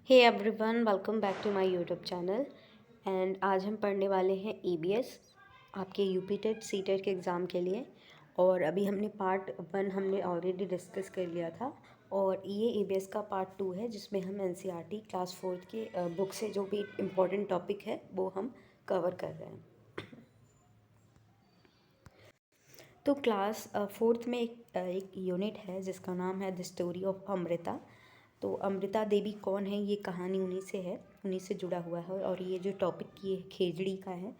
Hey everyone, welcome back to my YouTube channel. And आज हम पढ़ने वाले हैं ईबीएस, आपके यूपी टेट सी टेट के एग्ज़ाम के लिए। और अभी हमने पार्ट 1 हमने ऑलरेडी डिस्कस कर लिया था, और ये ईबीएस का पार्ट 2 है जिसमें हम एनसीईआरटी क्लास 4 के बुक से जो भी इम्पोर्टेंट टॉपिक है वो हम कवर कर रहे हैं। तो क्लास 4th में एक यूनिट है जिसका नाम है द स्टोरी ऑफ अमृता। तो अमृता देवी कौन है, ये कहानी उन्हीं से है, उन्हीं से जुड़ा हुआ है। और ये जो टॉपिक ये खेजड़ी का है,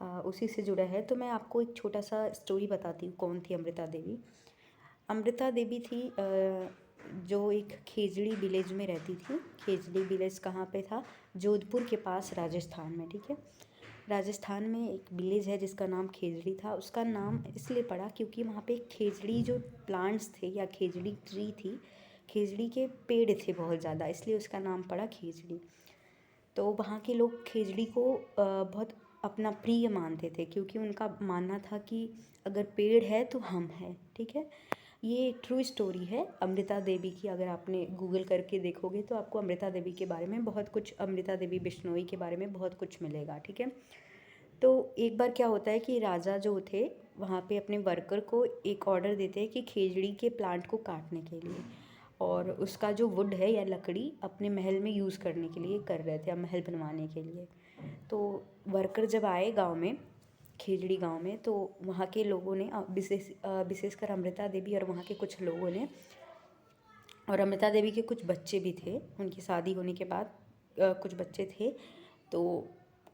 उसी से जुड़ा है। तो मैं आपको एक छोटा सा स्टोरी बताती हूँ कौन थी अमृता देवी। अमृता देवी थी जो एक खेजड़ी विलेज में रहती थी। खेजड़ी विलेज कहाँ पे था? जोधपुर के पास, राजस्थान में। ठीक है, राजस्थान में एक विलेज है जिसका नाम खेजड़ी था। उसका नाम इसलिए पड़ा क्योंकि वहाँ पे खेजड़ी जो प्लांट्स थे या खेजड़ी ट्री थी, खेजड़ी के पेड़ थे बहुत ज़्यादा, इसलिए उसका नाम पड़ा खेजड़ी। तो वहाँ के लोग खेजड़ी को बहुत अपना प्रिय मानते थे, क्योंकि उनका मानना था कि अगर पेड़ है तो हम हैं। ठीक है, ये एक ट्रू स्टोरी है अमृता देवी की। अगर आपने गूगल करके देखोगे तो आपको अमृता देवी के बारे में बहुत कुछ, अमृता देवी बिश्नोई के बारे में बहुत कुछ मिलेगा। ठीक है, तो एक बार क्या होता है कि राजा जो थे वहाँ पे अपने वर्कर को एक ऑर्डर देते हैं कि खेजड़ी के प्लांट को काटने के लिए, और उसका जो वुड है या लकड़ी अपने महल में यूज़ करने के लिए कर रहे थे, महल बनवाने के लिए। तो वर्कर जब आए गांव में, खेजड़ी गांव में, तो वहाँ के लोगों ने विशेषकर अमृता देवी और वहाँ के कुछ लोगों ने, और अमृता देवी के कुछ बच्चे भी थे, उनकी शादी होने के बाद कुछ बच्चे थे, तो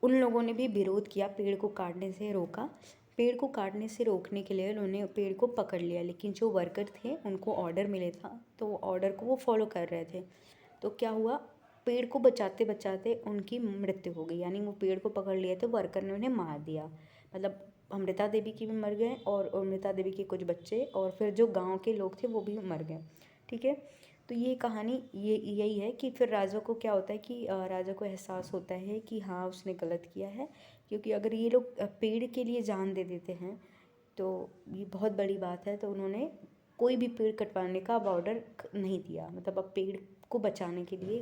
उन लोगों ने भी विरोध किया, पेड़ को काटने से रोका। पेड़ को काटने से रोकने के लिए उन्होंने पेड़ को पकड़ लिया, लेकिन जो वर्कर थे उनको ऑर्डर मिले था, तो ऑर्डर को वो फॉलो कर रहे थे। तो क्या हुआ, पेड़ को बचाते बचाते उनकी मृत्यु हो गई, यानी वो पेड़ को पकड़ लिए तो वर्कर ने उन्हें मार दिया। मतलब अमृता देवी की भी मर गए, और अमृता देवी के कुछ बच्चे, और फिर जो गांव के लोग थे वो भी मर गए। ठीक है, तो ये कहानी यही है कि फिर राजा को क्या होता है कि राजा को एहसास होता है कि हाँ उसने गलत किया है, क्योंकि अगर ये लोग पेड़ के लिए जान दे देते हैं तो ये बहुत बड़ी बात है। तो उन्होंने कोई भी पेड़ कटवाने का अब ऑर्डर नहीं दिया, मतलब अब पेड़ को बचाने के लिए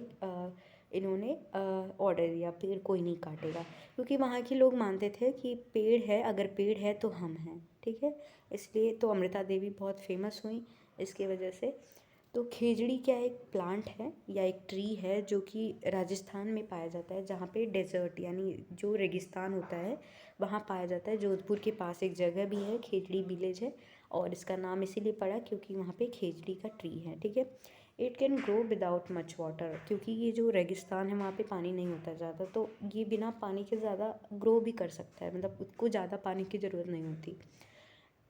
इन्होंने ऑर्डर दिया, पेड़ कोई नहीं काटेगा, क्योंकि वहाँ के लोग मानते थे कि पेड़ है, अगर पेड़ है तो हम हैं। ठीक है, इसलिए तो अमृता देवी बहुत फेमस हुई इसके वजह से। तो खेजड़ी क्या एक प्लांट है या एक ट्री है जो कि राजस्थान में पाया जाता है, जहाँ पे डेजर्ट यानी जो रेगिस्तान होता है वहाँ पाया जाता है। जोधपुर के पास एक जगह भी है, खेजड़ी विलेज है, और इसका नाम इसीलिए पड़ा क्योंकि वहाँ पे खेजड़ी का ट्री है। ठीक है, it can grow without much water, क्योंकि ये जो रेगिस्तान है वहाँ पे पानी नहीं होता ज़्यादा, तो ये बिना पानी के ज़्यादा ग्रो भी कर सकता है, मतलब उसको ज़्यादा पानी की ज़रूरत नहीं होती।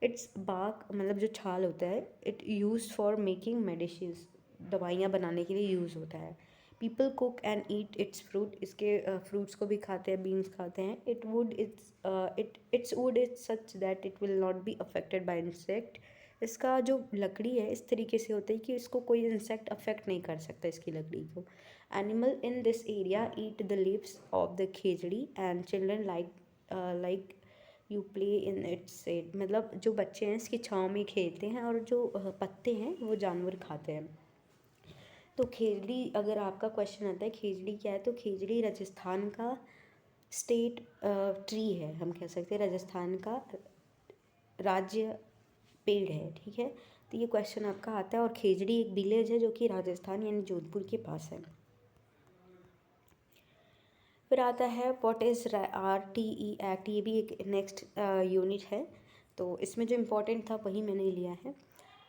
इट्स बाक, मतलब जो छाल होता है, it use for making medicines, दवाइयाँ बनाने के लिए यूज़ होता है। People cook and eat it's fruit, इसके फ्रूट्स को भी खाते हैं, बीन्स खाते हैं। It's would is such that it will not be affected by insect. इसका जो लकड़ी है इस तरीके से होता है कि इसको कोई इंसेक्ट अफेक्ट नहीं कर सकता, इसकी लकड़ी को। Animal in this area eat the leaves of the khejri and children like you play in its shade, मतलब जो बच्चे हैं इसकी छाँव में खेलते हैं, और जो पत्ते हैं वो जानवर खाते हैं। तो खेजड़ी, अगर आपका क्वेश्चन आता है खेजड़ी क्या है, तो खेजड़ी राजस्थान का स्टेट ट्री है, हम कह सकते हैं राजस्थान का राज्य पेड़ है। ठीक है, तो ये क्वेश्चन आपका आता है, और खेजड़ी एक विलेज है जो कि राजस्थान यानी जोधपुर के पास है। फिर आता है व्हाट इज़ RTE एक्ट, ये भी एक नेक्स्ट यूनिट है। तो इसमें जो इम्पोर्टेंट था वही मैंने लिया है।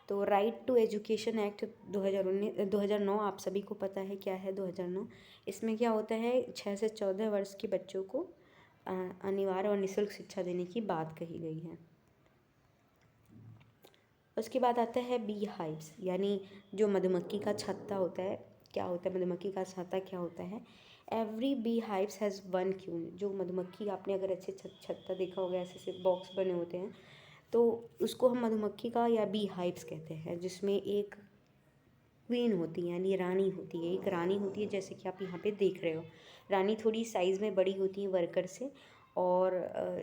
तो राइट टू एजुकेशन एक्ट 2009, आप सभी को पता है क्या है 2009। इसमें क्या होता है, 6 से 14 वर्ष के बच्चों को अनिवार्य और निःशुल्क शिक्षा देने की बात कही गई है। उसके बाद आता है बी हाइव्स, यानी जो मधुमक्खी का छत्ता होता है। क्या होता है मधुमक्खी का छत्ता, क्या होता है? Every bee hives has one queen, जो मधुमक्खी, आपने अगर अच्छे छत्ता देखा होगा, ऐसे ऐसे बॉक्स बने होते हैं, तो उसको हम मधुमक्खी का या बी हाइव्स कहते हैं, जिसमें एक क्वीन होती है यानी रानी होती है, एक रानी होती है, जैसे कि आप यहाँ पे देख रहे हो। रानी थोड़ी साइज़ में बड़ी होती है वर्कर से, और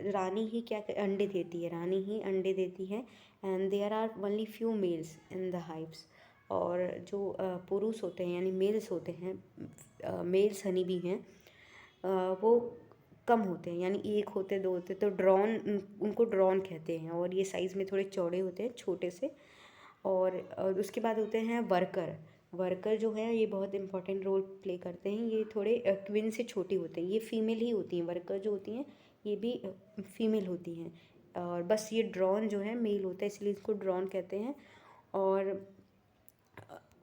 रानी ही क्या अंडे देती है, रानी ही अंडे देती है। And there are only few males in the hives, और जो पुरुष होते हैं यानी मेल्स होते हैं, मेल्स हनी बी हैं, वो कम होते हैं, यानी एक होते दो होते, तो ड्रोन उनको ड्रोन कहते हैं। और ये साइज़ में थोड़े चौड़े होते हैं, छोटे से। और उसके बाद होते हैं वर्कर। वर्कर जो है ये बहुत इंपॉर्टेंट रोल प्ले करते हैं। ये थोड़े क्वीन से छोटी होते हैं, ये फीमेल ही होती हैं। वर्कर जो होती हैं ये भी फीमेल होती हैं, और बस ये ड्रोन जो है मेल होता है, इसलिए इसको ड्रोन कहते हैं। और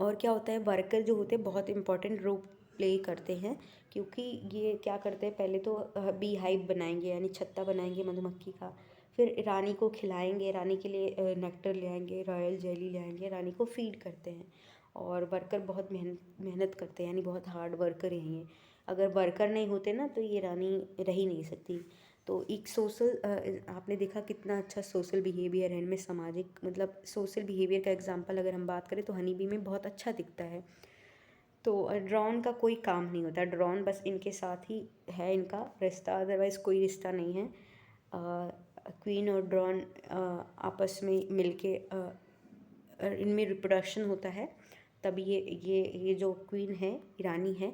और क्या होता है, वर्कर जो होते हैं बहुत इंपॉर्टेंट रोल प्ले करते हैं, क्योंकि ये क्या करते हैं, पहले तो बी हाइव बनाएंगे यानी छत्ता बनाएंगे मधुमक्खी का, फिर रानी को खिलाएंगे, रानी के लिए नेक्टर ले आएंगे, रॉयल जेली ले आएंगे, रानी को फीड करते हैं। और वर्कर बहुत मेहनत करते हैं, यानी बहुत हार्ड वर्कर हैं ये। अगर वर्कर नहीं होते ना तो ये रानी रह ही नहीं सकती। तो एक सोशल, आपने देखा कितना अच्छा सोशल बिहेवियर है इनमें, सामाजिक मतलब सोशल बिहेवियर का एग्जांपल अगर हम बात करें तो हनी बी में बहुत अच्छा दिखता है। तो ड्रोन का कोई काम नहीं होता, ड्रोन बस इनके साथ ही है इनका रिश्ता, अदरवाइज़ कोई रिश्ता नहीं है। क्वीन और ड्रोन आपस में मिलके इनमें रिप्रोडक्शन होता है, तब ये जो क्वीन है, रानी है,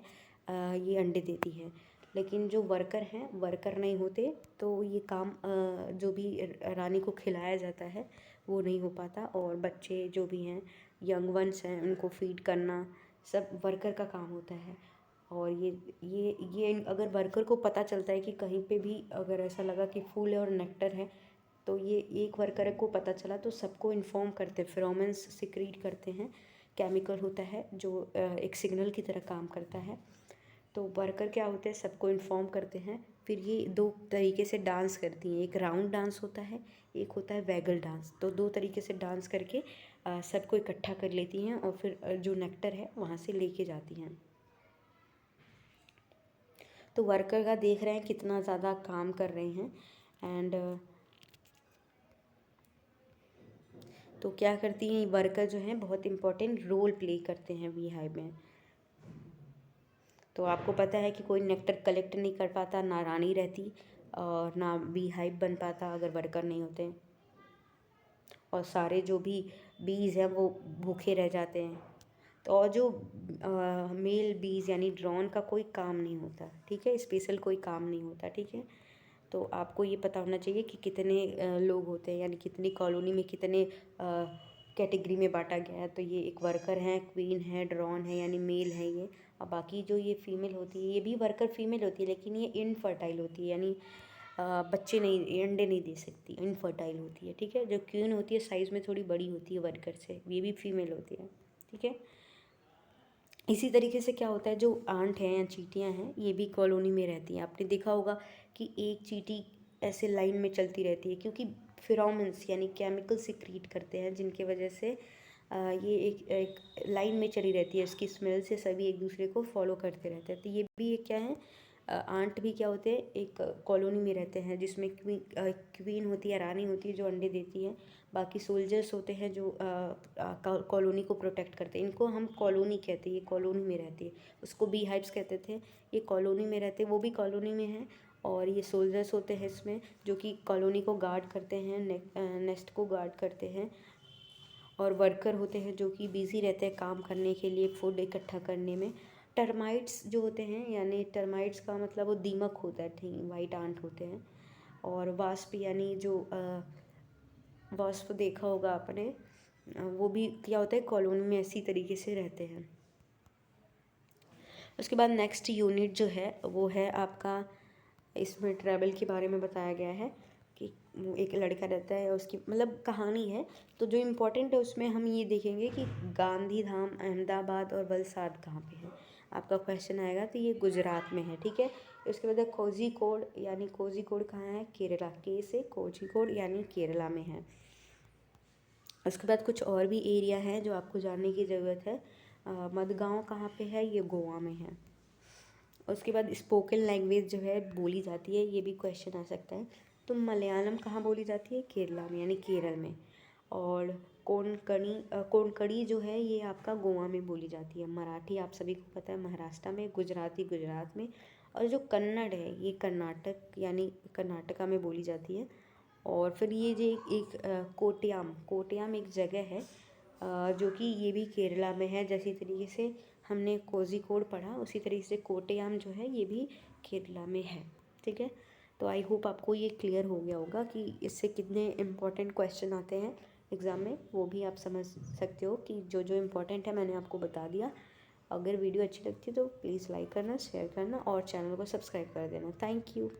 ये अंडे देती है। लेकिन जो वर्कर हैं, वर्कर नहीं होते तो ये काम जो भी रानी को खिलाया जाता है वो नहीं हो पाता, और बच्चे जो भी हैं, यंग वंस हैं, उनको फीड करना सब वर्कर का काम होता है। और ये अगर वर्कर को पता चलता है कि कहीं पे भी अगर ऐसा लगा कि फूल है और नेक्टर है, तो ये एक वर्कर को पता चला तो सबको इन्फॉर्म करते हैं, फेरोमोन्स सिक्रीट करते हैं, केमिकल होता है जो एक सिग्नल की तरह काम करता है। तो वर्कर क्या होते हैं, सबको इन्फॉर्म करते हैं। फिर ये दो तरीके से डांस करती हैं, एक राउंड डांस होता है, एक होता है वैगल डांस। तो दो तरीके से डांस करके सबको इकट्ठा कर लेती हैं, और फिर जो नेक्टर है वहाँ से लेके जाती हैं। तो वर्कर का देख रहे हैं कितना ज़्यादा काम कर रहे हैं। एंड तो क्या करती हैं वर्कर जो हैं, बहुत इंपॉर्टेंट रोल प्ले करते हैं बी हाइव में। तो आपको पता है कि कोई नेक्टर कलेक्ट नहीं कर पाता, ना रानी रहती और ना बी हाइव बन पाता अगर वर्कर नहीं होते, और सारे जो भी बीज हैं वो भूखे रह जाते हैं। तो और जो मेल बीज यानी ड्रोन का कोई काम नहीं होता, ठीक है, स्पेशल कोई काम नहीं होता, ठीक है। तो आपको ये पता होना चाहिए कि कितने लोग होते हैं, यानी कितनी कॉलोनी में कितने कैटेगरी में बांटा गया है। तो ये एक वर्कर हैं, क्वीन है, ड्रोन है यानी मेल है ये, और बाकी जो ये फीमेल होती है, ये भी वर्कर फीमेल होती है, लेकिन ये इनफर्टाइल होती है, यानी बच्चे नहीं, अंडे नहीं दे सकती, इनफर्टाइल होती है, ठीक है। जो क्वीन होती है साइज़ में थोड़ी बड़ी होती है वर्कर से, ये भी फीमेल होती है, ठीक है। इसी तरीके से क्या होता है, जो आंट हैं या चींटियाँ हैं, ये भी कॉलोनी में रहती हैं। आपने देखा होगा कि एक चींटी ऐसे लाइन में चलती रहती है, क्योंकि फेरोमोन्स यानी केमिकल सिक्रीट करते हैं, जिनकी वजह से ये एक एक लाइन में चली रहती है। उसकी स्मेल से सभी एक दूसरे को फॉलो करते रहते हैं। तो ये भी एक क्या है, आंट भी क्या होते हैं, एक कॉलोनी में रहते हैं, जिसमें क्वीन होती है, रानी होती है जो अंडे देती है। बाकी सोल्जर्स होते हैं जो कॉलोनी को प्रोटेक्ट करते हैं। इनको हम कॉलोनी कहते हैं, ये कॉलोनी में रहती है। उसको बी हाइव्स कहते थे, ये कॉलोनी में रहते हैं, वो भी कॉलोनी में हैं। और ये सोल्जर्स होते हैं इसमें, जो कि कॉलोनी को गार्ड करते हैं, नेस्ट को गार्ड करते हैं। और वर्कर होते हैं जो कि बिज़ी रहते हैं काम करने के लिए, फूड इकट्ठा करने में। टर्माइट्स जो होते हैं, यानी टर्माइट्स का मतलब वो दीमक होता है, ठीक, वाइट आंट होते हैं। और वास्प यानी जो वास्प देखा होगा आपने, वो भी क्या होता है, कॉलोनी में इसी तरीके से रहते हैं। उसके बाद नेक्स्ट यूनिट जो है वो है आपका, इसमें ट्रैवल के बारे में बताया गया है कि वो एक लड़का रहता है, उसकी मतलब कहानी है। तो जो इम्पोर्टेंट है उसमें हम ये देखेंगे कि गांधी धाम, अहमदाबाद और वलसाड कहाँ पे है। आपका क्वेश्चन आएगा तो ये गुजरात में है, ठीक है। उसके बाद कोझिकोड, यानी कोझिकोड कहाँ है, केरला, के से कोझिकोड यानी केरला में है। उसके बाद कुछ और भी एरिया है जो आपको जानने की ज़रूरत है। मडगांव कहाँ पे है, ये गोवा में है। उसके बाद स्पोकन लैंग्वेज जो है बोली जाती है, ये भी क्वेश्चन आ सकता है। तो मलयालम कहाँ बोली जाती है, केरला में यानी केरल में। और कोंकणी जो है ये आपका गोवा में बोली जाती है। मराठी आप सभी को पता है महाराष्ट्र में, गुजराती गुजरात में। और जो कन्नड़ है ये कर्नाटक यानी कर्नाटका में बोली जाती है। और फिर ये जो एक कोट्याम एक जगह है, जो कि ये भी केरला में है। जैसी तरीके से हमने कोझिकोड पढ़ा उसी तरीके से कोट्टयम जो है ये भी केरला में है। ठीक है, तो आई होप आपको ये क्लियर हो गया होगा कि इससे कितने इम्पोर्टेंट क्वेश्चन आते हैं एग्ज़ाम में, वो भी आप समझ सकते हो कि जो जो इम्पोर्टेंट है मैंने आपको बता दिया। अगर वीडियो अच्छी लगती है तो प्लीज़ लाइक करना, शेयर करना और चैनल को सब्सक्राइब कर देना। Thank you.